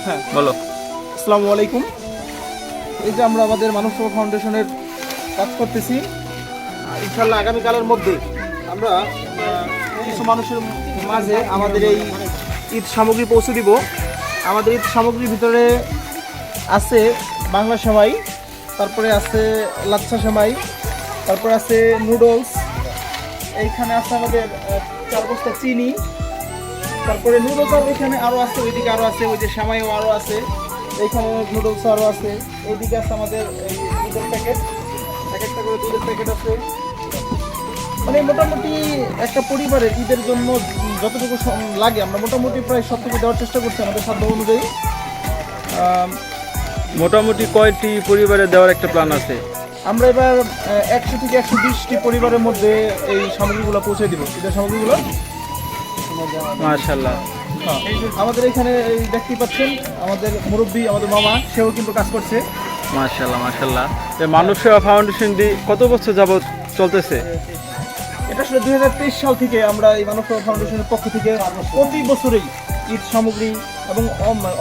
হ্যাঁ বলো। আসসালামু আলাইকুম। এই যে আমরা আমাদের মানব সেবা ফাউন্ডেশনের কাজ করতেছি, ইনশাল্লাহ আগামীকালের মধ্যে আমরা কিছু মানুষের মাঝে আমাদের এই ঈদ সামগ্রী পৌঁছে দিব। আমাদের ঈদ সামগ্রীর ভিতরে আছে বাংলা সেমাই, তারপরে আছে লাচ্ছা সেমাই, তারপরে আছে নুডলস, এইখানে আছে আমাদের 4 বস্তা চিনি, তারপরে নুডলস আর ওইখানে আরও আছে, ওইদিকে আরও আছে, ওই যে সেমাইও আরও আছে, এইখানে নুডলস আরও আছে, এইদিকে আছে আমাদের এই দুধের প্যাকেট, এক একটা করে দুধের প্যাকেট আছে। মানে মোটামুটি একটা পরিবারের ঈদের জন্য যতটুকু লাগে আমরা মোটামুটি প্রায় সবটুকু দেওয়ার চেষ্টা করছি আমাদের সাধ্য অনুযায়ী। মোটামুটি কয়টি পরিবারে দেওয়ার একটা প্ল্যান আছে? আমরা এবার 100 থেকে 120টি পরিবারের মধ্যে এই সামগ্রীগুলো পৌঁছে দিব, ঈদের সামগ্রীগুলো। মাশাআল্লাহ। আমাদের এখানে এই দেখতেই পাচ্ছেন আমাদের মুরব্বী, আমাদের মামা, সেও কিন্তু কাজ করছে। মাশাআল্লাহ মাশাআল্লাহ। এই মানব সেবা ফাউন্ডেশন দিয়ে কত বছর যাবত চলতেছে? এটা আসলে 2023 সাল থেকে আমরা এই মানব সেবা ফাউন্ডেশনের পক্ষ থেকে প্রতি বছরেই ঈদ সামগ্রী এবং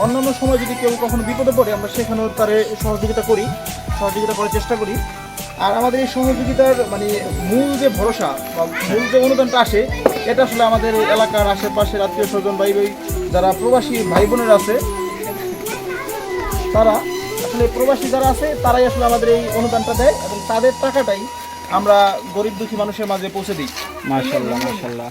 অন্যান্য সময় যদি কেউ কখনো বিপদে পড়ে আমরা সেখানেও তার সহযোগিতা করার চেষ্টা করি। আর আমাদের এই সহযোগিতার মানে মূল যে ভরসা বা মূল যে অনুদানটা আসে, এটা আসলে আমাদের এলাকার আশেপাশের আত্মীয় স্বজন ভাই যারা প্রবাসী ভাই বোনেরা আছে, তারা আসলে প্রবাসী যারা আছে তারাই আসলে আমাদের এই অনুদানটা দেয় এবং তাদের টাকাটাই আমরা গরিব দুঃখী মানুষের মাঝে পৌঁছে দিই। মাশাআল্লাহ মাশাআল্লাহ।